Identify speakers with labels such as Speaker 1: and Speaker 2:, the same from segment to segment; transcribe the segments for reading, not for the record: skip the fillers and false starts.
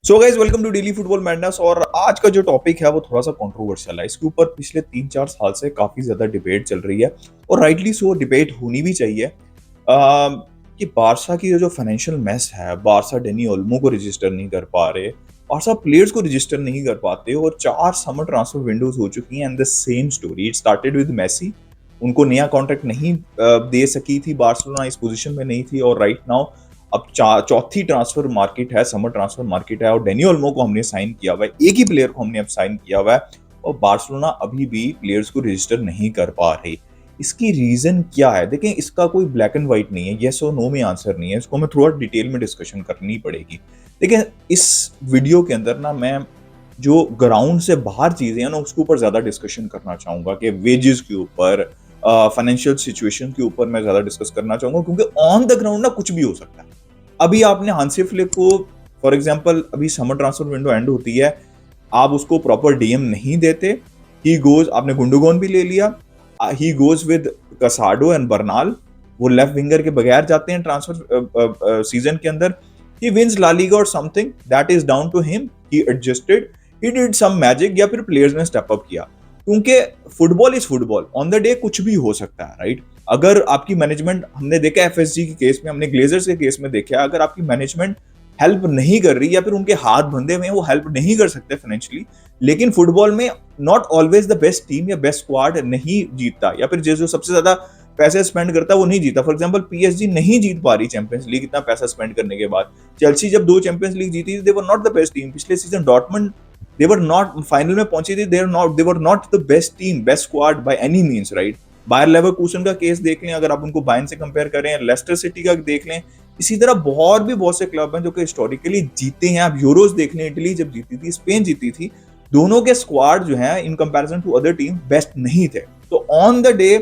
Speaker 1: So guys welcome to daily football madness. और आज का जो टॉपिक है वो थोड़ा सा कंट्रोवर्शियल है। इसके ऊपर पिछले 3-4 साल से काफी ज्यादा डिबेट चल रही है और राइटली सो डिबेट होनी भी चाहिए। कि बारसा की जो फाइनेंशियल मेस है, बारसा डेनी ओल्मो को रजिस्टर नहीं कर पा रहे, बारसा प्लेयर्स को रजिस्टर नहीं कर पाते और 4 समर ट्रांसफर विंडोज हो चुकी हैं and the same story. It started with Messi. उनको नया कॉन्ट्रैक्ट नहीं दे सकी थी, बार्सिलोना इस पोजीशन में नहीं थी और राइट नाउ अब चौथी ट्रांसफर मार्केट है, समर ट्रांसफर मार्केट है और डेनी ओल्मो को हमने साइन किया हुआ है, एक ही प्लेयर को हमने अब साइन किया हुआ है और बार्सिलोना अभी भी प्लेयर्स को रजिस्टर नहीं कर पा रही। इसकी रीजन क्या है? देखें, इसका कोई ब्लैक एंड व्हाइट नहीं है, येस और नो में आंसर नहीं है, इसको हमें थोड़ा डिटेल में डिस्कशन करनी पड़ेगी। देखिए, इस वीडियो के अंदर ना मैं जो ग्राउंड से बाहर चीजें हैं ना उसके ऊपर ज्यादा डिस्कशन करना चाहूंगा, कि वेजेस के ऊपर, फाइनेंशियल सिचुएशन के ऊपर मैं ज्यादा डिस्कस करना चाहूंगा, क्योंकि ऑन द ग्राउंड ना कुछ भी हो सकता है। अभी आपने हांसी फ्लिक को, फॉर एग्जांपल, अभी समर ट्रांसफर विंडो एंड होती है, आप उसको प्रॉपर डीएम नहीं देते, ही गोज, आपने गुंडोगन भी ले लिया, he goes with Casado and Bernal, वो लेफ्ट विंगर के बगैर जाते हैं ट्रांसफर सीजन के अंदर। ही विंस ला लीगा और something that is down to him, he adjusted, he did some magic, या फिर प्लेयर्स ने स्टेप अप किया, क्योंकि football is football, on the day कुछ भी हो सकता है, राइट? अगर आपकी मैनेजमेंट, हमने देखा एफएसजी के केस में, हमने ग्लेजर्स के केस में देखा, अगर आपकी मैनेजमेंट हेल्प नहीं कर रही या फिर उनके हाथ बंधे हुए हैं, वो हेल्प नहीं कर सकते फाइनेंशियली, लेकिन फुटबॉल में not always the best team या बेस्ट स्क्वाड नहीं जीतता, या फिर जो सबसे ज्यादा पैसे स्पेंड करता है वो नहीं जीता। फॉर एग्जांपल, पीएसजी नहीं जीत पा रही चैंपियंस लीग इतना पैसा स्पेंड करने के बाद। चेल्सी जब 2 चैंपियंस लीग जीती थी, they were not the best team. पिछले season Dortmund, they were not final में पहुंची थी, they were not the best team, best squad by any means, right? Bayer Leverkusen का केस देख लें, अगर आप उनको बायर्न से कंपेयर करें, लेस्टर सिटी का देख लें, इसी तरह और भी बहुत से क्लब हैं जो कि हिस्टोरिकली जीते हैं। आप यूरोज देख लें, इटली जब जीती थी, स्पेन जीती थी, दोनों के स्क्वाड जो है in comparison to other team best नहीं थे। तो on the day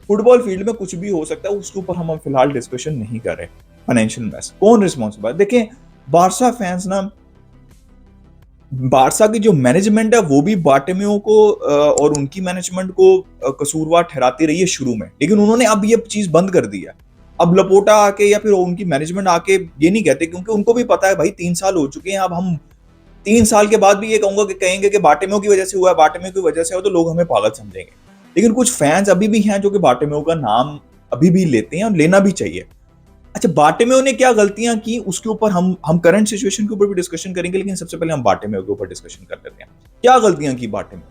Speaker 1: football field में कुछ भी हो सकता है, उसके ऊपर हम फिलहाल डिस्कशन नहीं कर रहे। फाइनेंशियल मैस कौन रिस्पॉन्सिबल है? देखें, बारसा फैंस ना, बारसा की जो मैनेजमेंट है वो भी बार्टोमेओ को और उनकी मैनेजमेंट को कसूरवार ठहराती रही है शुरू में, लेकिन उन्होंने अब ये चीज बंद कर दी है। अब लपोटा आके या फिर उनकी मैनेजमेंट आके ये नहीं कहते, क्योंकि उनको भी पता है भाई 3 साल हो चुके हैं, अब हम 3 साल के बाद भी ये कहूंगा कि कहेंगे कि बार्टोमेओ की वजह से हुआ है, बार्टोमेओ की वजह से हो, तो लोग हमें पागल समझेंगे। लेकिन कुछ फैंस अभी भी हैं जो कि बार्टोमेओ का नाम अभी भी लेते हैं और लेना भी चाहिए। अच्छा, बार्टोमेओ ने क्या गलतियां की उसके ऊपर हम करंट सिचुएशन के ऊपर भी डिस्कशन करेंगे, लेकिन सबसे पहले हम बार्टोमेओ के ऊपर डिस्कशन कर लेते हैं। क्या गलतियां की बार्टोमेओ?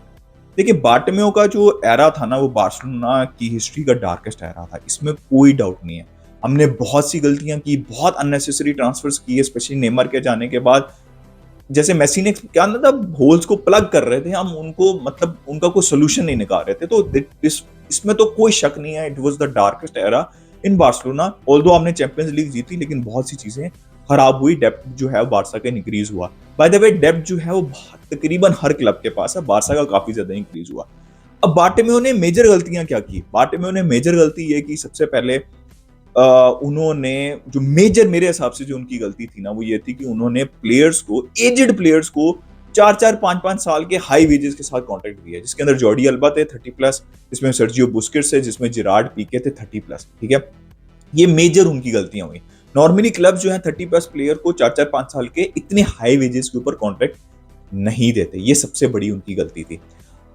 Speaker 1: देखिए, बार्टोमेओ का जो एरा था ना, वो बार्सिलोना की हिस्ट्री का डार्केस्ट एरा था, इसमें कोई डाउट नहीं है। हमने बहुत सी गलतियां की, बहुत अननेसेसरी ट्रांसफर्स किए, स्पेशली नेमार के जाने के बाद। जैसे मेसी ने क्या ना था, होल्स को प्लग कर रहे थे हम, उनको मतलब उनका कोई सोल्यूशन नहीं निकाल रहे थे। तो इसमें तो कोई शक नहीं है, it was the darkest era in Barcelona. Although हमने चैंपियंस लीग जीती, लेकिन बहुत सी चीजें खराब हुई, डेप्थ जो है बारसा का इंक्रीज हुआ। बाय द वे, डेप्थ जो है वो तकरीबन हर क्लब के पास है, बारसा का काफी ज्यादा इंक्रीज हुआ। अब बार्टोमेओ ने मेजर गलतियां क्या की? बार्टोमेओ ने मेजर गलती ये की, सबसे पहले उन्होंने जो मेजर, मेरे हिसाब से जो उनकी गलती थी ना, वो ये थी कि उन्होंने प्लेयर्स को, एजेड प्लेयर्स को 4-4, 5-5 साल के हाई वेजेस के साथ कॉन्ट्रैक्ट दिया, जिसके अंदर जॉर्डी अल्बा थे 30+, जिसमें सर्जियो बुस्केट्स है, जिसमें जिरार्ड पीके थे 30+। ठीक है, ये मेजर उनकी गलतियां हुई। नॉर्मली क्लब जो है 30+ प्लेयर को 4-4, 5 साल के इतने हाई वेजेस के ऊपर कॉन्ट्रैक्ट नहीं देते, ये सबसे बड़ी उनकी गलती थी।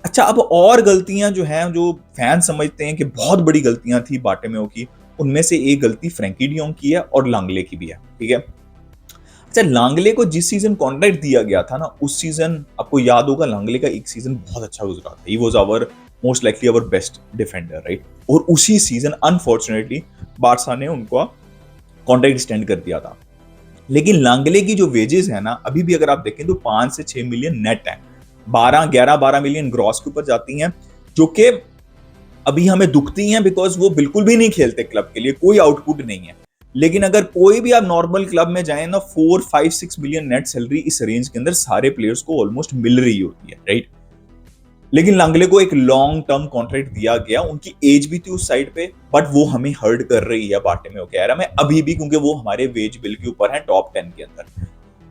Speaker 1: अच्छा, अब और गलतियां जो हैं, जो फैन समझते हैं कि बहुत बड़ी गलतियां थी बार्टोमेओ की, उनमें से एक गलती फ्रैंकी डियोंग की है और लांगले की भी है। ठीक है, अच्छा, लांगले को जिस सीजन कॉन्ट्रैक्ट दिया गया था ना, उस सीजन आपको याद होगा, लांगले का एक सीजन बहुत अच्छा गुजरा था, he was our most likely our best defender, right? और उसी सीजन अनफॉर्चुनेटली बारसा ने उनको कॉन्ट्रैक्ट एक्सटेंड कर दिया था। लेकिन लांगले की जो वेजेस है ना, अभी भी अगर आप देखें तो 5 से 6 मिलियन नेट है, 12 मिलियन ग्रॉस के ऊपर जाती हैं, जो कि अभी हमें दुखती हैं, बिकॉज वो बिल्कुल भी नहीं खेलते क्लब के लिए, कोई आउटपुट नहीं है। लेकिन अगर कोई भी आप नॉर्मल क्लब में जाए ना, 4-5-6 मिलियन नेट सैलरी इस रेंज के अंदर सारे प्लेयर्स को ऑलमोस्ट मिल रही होती है, राइट? लेकिन लांगले को एक लॉन्ग टर्म कॉन्ट्रैक्ट दिया गया, उनकी एज भी थी उस साइड पे, बट वो हमें हर्ट कर रही है बार्टोमेओ के एरा में अभी भी, क्योंकि वो हमारे वेज बिल के ऊपर है, टॉप 10 के अंदर।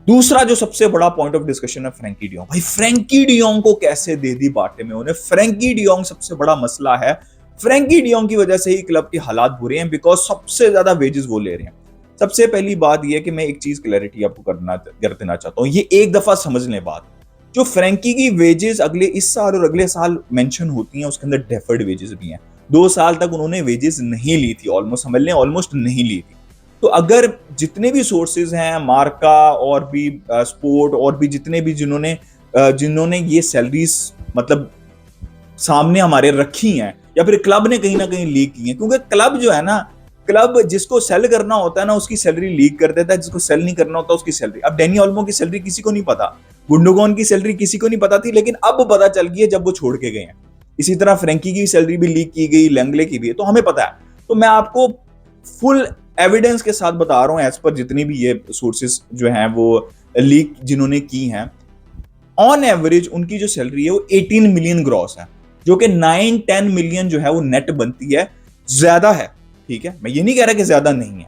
Speaker 1: दूसरा जो सबसे बड़ा पॉइंट ऑफ डिस्कशन है, फ्रैंकी डियोंग। भाई, फ्रैंकी डियोंग को कैसे दे दी बार्टोमेओ ने? फ्रैंकी डियोंग सबसे बड़ा मसला है। फ्रैंकी डियोंग की वजह से ही क्लब के हालात बुरे हैं, बिकॉज सबसे ज्यादा वेजेस वो ले रहे हैं। सबसे पहली बात यह है कि मैं एक चीज क्लैरिटी आपको कर देना चाहता हूं, ये एक दफा समझ लें बात। जो फ्रैंकी की वेजेस अगले इस साल और अगले साल मेंशन होती हैं, उसके अंदर डेफर्ड वेजेस भी हैं। 2 साल तक उन्होंने वेजेस नहीं ली थी, ऑलमोस्ट समझ लें ऑलमोस्ट नहीं ली थी। तो अगर जितने भी सोर्सेज हैं, मार्का और भी स्पोर्ट और भी जितने भी जिन्होंने ये सैलरीज मतलब सामने हमारे रखी हैं, या फिर क्लब ने कहीं ना कहीं लीक की है, क्योंकि क्लब जो है ना, क्लब जिसको सेल करना होता है ना उसकी सैलरी लीक कर देता है, जिसको सेल नहीं करना होता उसकी सैलरी। अब डैनी ओल्मो की सैलरी किसी को नहीं पता, गुंडोगन की सैलरी किसी को नहीं पता थी, लेकिन अब पता चल गई है जब वो छोड़ के गए हैं। इसी तरह फ्रैंकी की सैलरी भी लीक की गई, लैंगले की भी है, तो हमें पता है। तो मैं आपको फुल एविडेंस के साथ बता रहा हूं, एज पर जितनी भी ये सोर्सेस जो हैं वो लीक जिन्होंने की हैं, ऑन एवरेज उनकी जो सैलरी है वो 18 मिलियन ग्रॉस है, जो कि 9-10 मिलियन जो है वो नेट बनती है। ज्यादा है, ठीक है, मैं ये नहीं कह रहा कि ज्यादा नहीं है।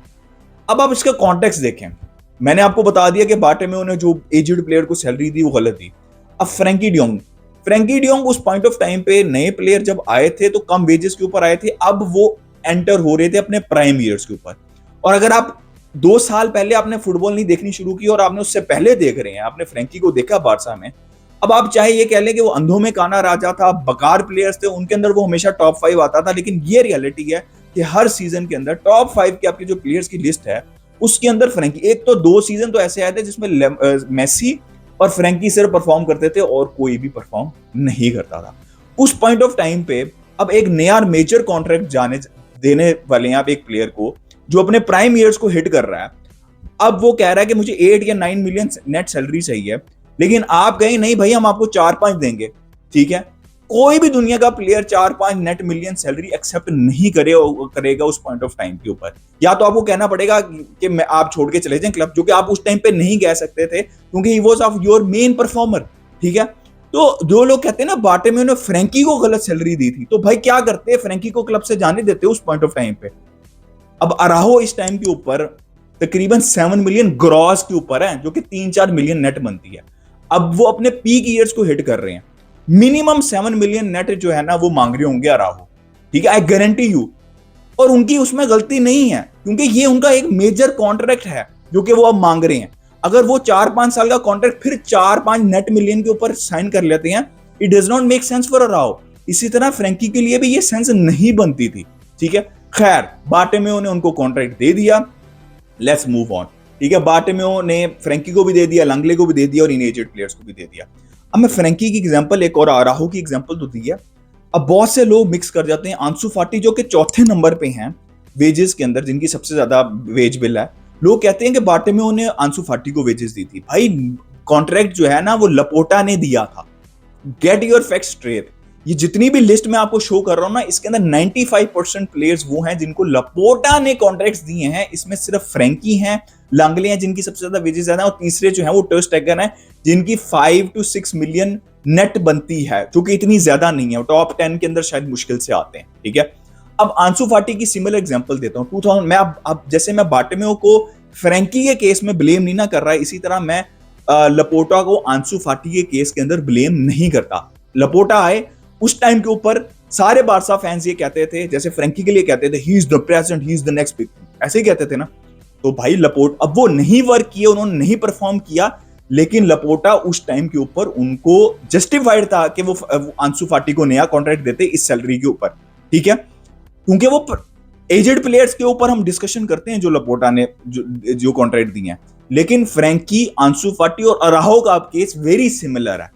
Speaker 1: अब आप इसका कॉन्टेक्स्ट देखें। मैंने आपको बता दिया कि बार्टोमेओ ने जो एजेड प्लेयर को सैलरी दी वो गलत दी। अब फ्रैंकी डियोंग उस पॉइंट ऑफ टाइम पे नए प्लेयर जब आए थे तो कम वेजेस के ऊपर आए थे, अब वो एंटर हो रहे थे अपने प्राइम ईयर्स के ऊपर। और अगर आप 2 साल पहले आपने फुटबॉल नहीं देखनी शुरू की और आपने उससे पहले देख रहे हैं, आपने फ्रैंकी को देखा बारसा में, अब आप चाहे ये कह लें कि वो अंधों में काना राजा था, बकार प्लेयर्स थे, उनके अंदर वो हमेशा टॉप 5 आता था, लेकिन ये रियलिटी है कि हर सीजन के अंदर टॉप 5 के आपके जो प्लेयर्स की लिस्ट है उसके अंदर फ्रैंकी, एक तो 2 सीजन तो ऐसे आए थे जिसमें मेसी और फ्रैंकी सिर्फ परफॉर्म करते थे और कोई भी परफॉर्म नहीं करता था। उस पॉइंट ऑफ टाइम पे अब एक नया मेजर कॉन्ट्रैक्ट जाने देने वाले हैं आप एक प्लेयर को जो अपने प्राइम ईयर्स को हिट कर रहा है। अब वो कह रहा है कि मुझे 8 या 9 मिलियन नेट सैलरी चाहिए, लेकिन आप कहें नहीं भाई हम आपको 4-5 देंगे, ठीक है। कोई भी दुनिया का player 4-5 net million salary accept नहीं करेगा उस पॉइंट ऑफ टाइम के ऊपर। या तो आपको कहना पड़ेगा कि मैं आप छोड़ के चले जाएं क्लब, जो कि आप उस टाइम पे नहीं कह सकते थे क्योंकि he was of your main performer, ठीक है। तो जो लोग कहते हैं ना बार्टोमेओ ने फ्रैंकी को गलत सैलरी दी थी, तो भाई क्या करते, फ्रैंकी को क्लब से जाने देते उस पॉइंट ऑफ टाइम पे। अब अराहो इस टाइम के ऊपर तकरीबन 7 मिलियन ग्रॉस के ऊपर है, जो कि 3-4 मिलियन नेट बनती है। अब वो अपने पीक ईयर्स को हिट कर रहे हैं, मिनिमम 7 मिलियन नेट जो है ना वो मांग रहे होंगे अराहो, ठीक है, आई गारंटी यू। और उनकी उसमें गलती नहीं है क्योंकि ये उनका एक मेजर कॉन्ट्रैक्ट है जो कि वो अब मांग रहे हैं। अगर वो 4-5 साल का कॉन्ट्रैक्ट फिर 4-5 नेट मिलियन के ऊपर साइन कर लेते हैं, it does not make sense for Araujo. इसी तरह फ्रैंकी के लिए भी ये सेंस नहीं बनती थी, ठीक है। खैर, बार्टोमेओ ने उनको कॉन्ट्रैक्ट दे दिया, लेट्स मूव ऑन, ठीक है। बार्टोमेओ ने फ्रैंकी को भी दे दिया, लंगले को भी दे दिया और इन एजेड प्लेयर्स को भी दे दिया। अब मैं फ्रैंकी की एग्जांपल एक और अराहो की एग्जांपल तो दी है। अब बहुत से लोग मिक्स कर जाते हैं आंसू फाटी जो कि चौथे नंबर पे हैं वेजेस के अंदर, जिनकी सबसे ज्यादा वेज बिल है। लोग कहते हैं कि बार्टोमेओ ने आंसू फाटी को वेजेस दी थी। भाई कॉन्ट्रैक्ट जो है ना वो लपोटा ने दिया था। Get your facts straight. ये जितनी भी लिस्ट मैं आपको शो कर रहा हूं ना, इसके अंदर 95% प्लेयर्स वो हैं जिनको लपोटा ने कॉन्ट्रैक्ट्स दिए हैं। इसमें सिर्फ फ्रैंकी हैं, लांगले हैं जिनकी सबसे ज्यादा वेजेस ज्यादा है, और तीसरे जो है वो टर स्टेगन है जिनकी 5 to 6 मिलियन नेट बनती है, जो कि इतनी ज्यादा नहीं है। टॉप 10 के अंदर शायद मुश्किल से आते हैं, ठीक है। अब आंसू फाटी की सिमिलर एग्जांपल देता हूं। 2000 मैं अब जैसे मैं बार्टोमेओ को फ्रैंकी के केस में ब्लेम नहीं ना कर रहा है, इसी तरह मैं लपोटा को आंसू फाटी के केस के अंदर ब्लेम नहीं करता। लपोटा आए उस टाइम के ऊपर सारे बारसा फैंस ये कहते थे, जैसे फ्रैंकी के लिए कहते थे he is the present, he is the next big, ऐसे ही कहते थे ना। तो भाई लपोट अब वो नहीं वर्क किए, उन्होंने नहीं परफॉर्म किया, लेकिन लपोटा उस टाइम के ऊपर उनको जस्टिफाइड था कि वो आंसू फाटी को नया कॉन्ट्रैक्ट देते इस सैलरी के ऊपर, ठीक है। क्योंकि वो एजेड प्लेयर्स के ऊपर हम डिस्कशन करते हैं जो लपोटा ने जो कॉन्ट्रैक्ट दिए हैं, लेकिन फ्रैंकी, आंसू फाटी और अराहो का केस वेरी सिमिलर है।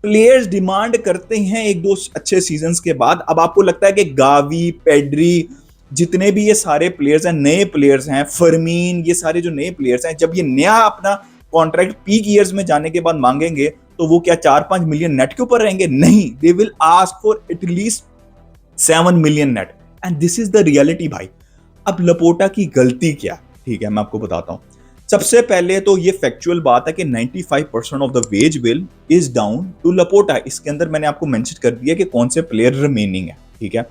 Speaker 1: प्लेयर्स डिमांड करते हैं 1-2 अच्छे सीजन्स के बाद। अब आपको लगता है कि गावी, पेड्री, जितने भी ये सारे प्लेयर्स हैं, नए प्लेयर्स हैं, फरमीन, ये सारे जो नए प्लेयर्स हैं, जब ये नया अपना कॉन्ट्रैक्ट पीक ईयर्स में जाने के बाद मांगेंगे तो वो क्या 4-5 मिलियन नेट के ऊपर रहेंगे? नहीं, they will ask for at least 7 million net, and this is the reality भाई। अब लपोटा की गलती क्या, ठीक है, मैं आपको बताता हूं। सबसे पहले तो ये फैक्चुअल बात है कि 95% of the wage bill is down to Laporta. इसके अंदर मैंने आपको मेंशन कर दिया कि कौन से प्लेयर रिमेनिंग है, ठीक है।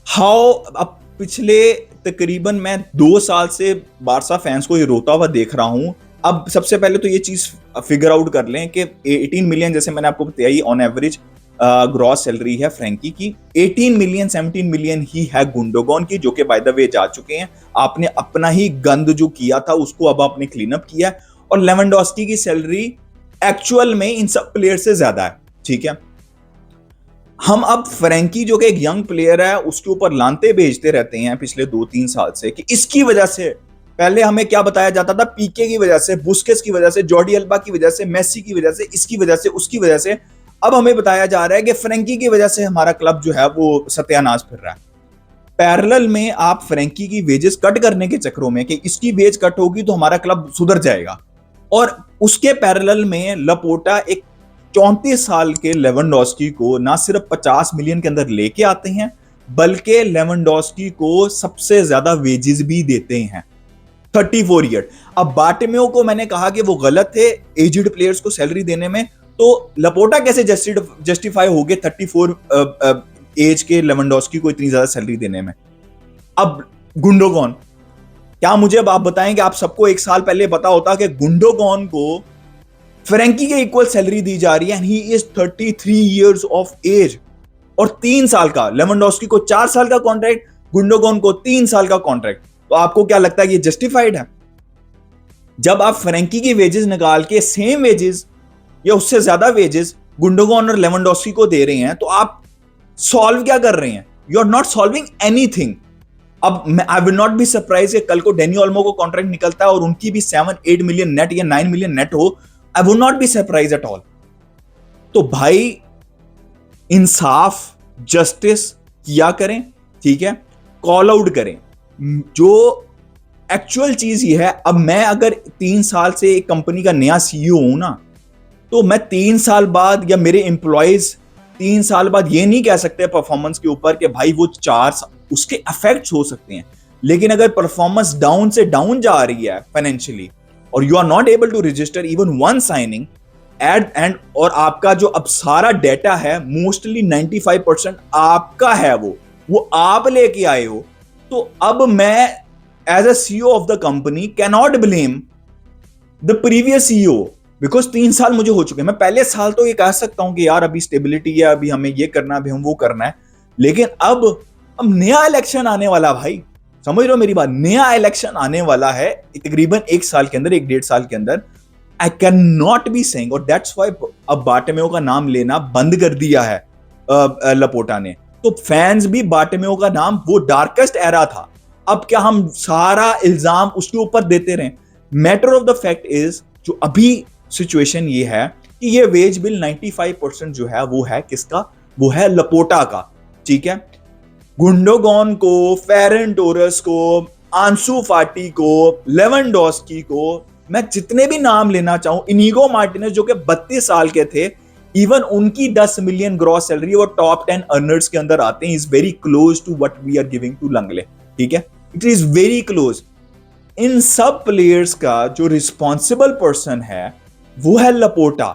Speaker 1: हाउ अब पिछले तकरीबन मैं 2 साल से बारसा फैंस को ये रोता हुआ देख रहा हूं। अब सबसे पहले तो ये चीज फिगर आउट कर लें कि 18 मिलियन जैसे मैंने आपको बताई ऑन एवरेज ग्रॉस सैलरी है फ्रैंकी की। 18 मिलियन 17 मिलियन ही है गुंडोगॉन की, जो कि बाय द वे जा चुके हैं। आपने अपना ही गंद जो किया था उसको अब आपने क्लीन अप किया है। और लेवेंडोस्की की सैलरी एक्चुअल में इन सब प्लेयर से ज्यादा है, ठीक है। हम अब फ्रैंकी जो कि एक यंग प्लेयर है उसके ऊपर लानते भेजते रहते हैं पिछले 2-3 साल से कि इसकी वजह से, पहले हमें क्या बताया जाता था, पीके की वजह से, बुस्केट्स की वजह से, जॉर्डी अल्बा की वजह से, मेसी की वजह से, इसकी वजह से, उसकी वजह से। अब हमें बताया जा रहा है कि फ्रैंकी की वजह से हमारा क्लब जो है वो सत्यानाश फिर रहा है। पैरेलल में आप फ्रैंकी की वेजेस कट करने के चक्रों में कि इसकी वेज कट होगी तो हमारा क्लब सुधर जाएगा, और उसके पैरेलल में लपोटा एक 34 साल के लेवेंडोस्की को ना सिर्फ 50 मिलियन के अंदर लेके आते हैं, बल्कि लेवेंडोस्की को सबसे ज्यादा वेजेस भी देते हैं, 34 ईयर। अब बार्टोमेउ को मैंने कहा कि वो गलत थे एज्ड प्लेयर्स को सैलरी देने में, तो लपोटा कैसे जस्टिफाई हो गए 34 एज के लेवेंडोस्की को इतनी ज्यादा सैलरी देने में। अब गुंडोगॉन, क्या मुझे अब आप बताएं कि आप सबको एक साल पहले पता होता कि गुंडोगॉन को फ्रैंकी के इक्वल सैलरी दी जा रही है, and he is 33 years of age, और 3 साल का, लेवेंडोस्की को 4 साल का कॉन्ट्रैक्ट, गुंडोगॉन को 3 साल का कॉन्ट्रैक्ट। तो आपको क्या लगता है कि ये जस्टिफाइड है? जब आप फ्रैंकी की वेजेस निकाल के सेम वेजेस या उससे ज्यादा वेजेस गुंडोगॉन और लेवेंडोस्की को दे रहे हैं, तो आप सॉल्व क्या कर रहे हैं? You are not solving anything. अब I will not be surprise कि कल को डेनी ओल्मो को कॉन्ट्रैक्ट निकलता है और उनकी भी 7-8 मिलियन नेट या 9 मिलियन नेट हो, I would not be surprise at all. तो भाई इंसाफ, जस्टिस किया करें, ठीक है, कॉल आउट करें। जो एक्चुअल चीज ये है, अब मैं अगर 3 साल से एक कंपनी का नया सीईओ हूं ना, तो मैं 3 साल बाद या मेरे एम्प्लॉयज 3 साल बाद ये नहीं कह सकते परफॉर्मेंस के ऊपर कि भाई वो 4 उसके इफेक्ट्स हो सकते हैं। लेकिन अगर परफॉर्मेंस डाउन से डाउन जा रही है फाइनेंशियली, और you are not able to register even one signing and और आपका जो अब सारा डेटा है मोस्टली 95% आपका है, वो आप लेके आए हो, तो अब मैं as a CEO of the company can not blame the previous CEO, because 3 साल मुझे हो चुके हैं। मैं पहले साल तो ये कह सकता हूं कि यार अभी स्टेबिलिटी है, अभी हमें ये करना है, अभी हम वो करना है, लेकिन अब नया इलेक्शन आने वाला, भाई समझ रहे हो मेरी बात, नया इलेक्शन आने वाला है तकरीबन 1 साल के अंदर, 1-1.5 साल के अंदर। I can not be saying, और दैट्स व्हाई अब बार्टोमेउ का नाम लेना बंद कर दिया है लपोटा ने। तो फैंस भी बार्टोमेउ का नाम, वो डार्केस्ट एरा था, अब क्या हम सारा इल्जाम उसके ऊपर देते रहे? Matter of the fact is, जो अभी सिचुएशन ये है कि ये वेज बिल 95% जो है वो है किसका? वो है लपोटा का, ठीक है। गुंडोगॉन को, फेरन टोरस को, आंसू फाटी को, लेवेंडोस्की को, मैं जितने भी नाम लेना चाहूं, इनिगो मार्टिनेज जो कि 32 साल के थे, इवन उनकी 10 मिलियन ग्रॉस सैलरी वो टॉप 10 अर्नर्स के अंदर आते हैं। Is very close to what we are giving to Lenglet, ठीक है, इट इज वेरी क्लोज। इन सब प्लेयर्स का जो रिस्पॉन्सिबल पर्सन है वो है लपोटा।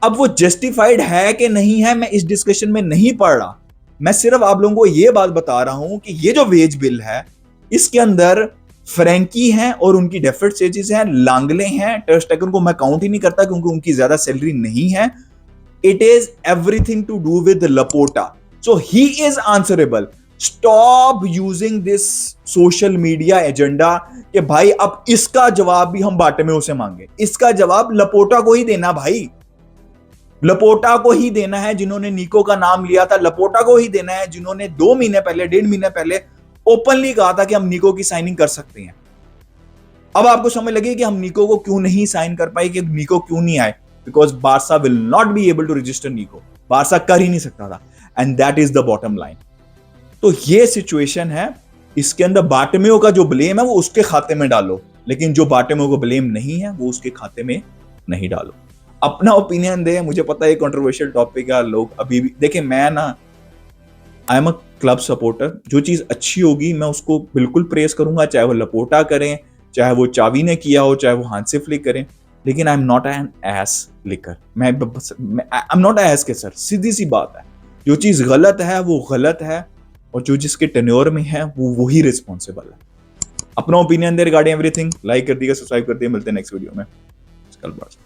Speaker 1: अब वो जस्टिफाइड है कि नहीं है, मैं इस डिस्कशन में नहीं पढ़ रहा, मैं सिर्फ आप लोगों को ये बात बता रहा हूं कि ये जो वेज बिल है इसके अंदर फ्रैंकी हैं और उनकी डेफर्ड स्टेजेस हैं, लांगले हैं, टर स्टेगन को मैं काउंट ही नहीं करता क्योंकि उनकी ज्यादा सैलरी नहीं है। It is everything to do with Laporta, so he is answerable. Stop using this social media agenda कि भाई अब इसका जवाब भी हम बार्टोमेउ से मांगे। इसका जवाब लपोटा को ही देना भाई, लपोटा को ही देना है जिन्होंने निको का नाम लिया था, लपोटा को ही देना है जिन्होंने 2 महीने पहले, 1.5 महीने पहले ओपनली कहा था कि हम निको की साइनिंग कर सकते हैं। अब आपको समझ लगे कि हम निको को क्यों नहीं साइन कर पाए, कि निको क्यों नहीं आए, because Barca will not be able to register Nico, Barca कर ही नहीं सकता था, and that is the bottom line. तो ये सिचुएशन है, इसके अंदर बार्टोमेउ का जो ब्लेम है वो उसके खाते में डालो, लेकिन जो बार्टोमेउ को ब्लेम नहीं है वो उसके खाते में नहीं डालो। अपना ओपिनियन दे, मुझे पता है कंट्रोवर्शियल टॉपिक है, लोग अभी भी देखें, मैं ना I am a club supporter, जो चीज अच्छी होगी मैं उसको बिल्कुल प्रेस करूंगा, चाहे वो लपोटा करें, चाहे वो चावी ने किया हो, चाहे वो हाथ से फ्लिक करें, लेकिन I am not an S liquor, मैं आई एम नॉट एस के सर, सीधी सी बात है, जो चीज गलत है वो गलत है, और जो जिसके टेन्योर में है वो वही रिस्पॉन्सिबल है। अपना ओपिनियन दे रिगार्डिंग एवरीथिंग, लाइक कर दिया, सब्सक्राइब कर दिया, मिलते हैं नेक्स्ट वीडियो में। कल बात।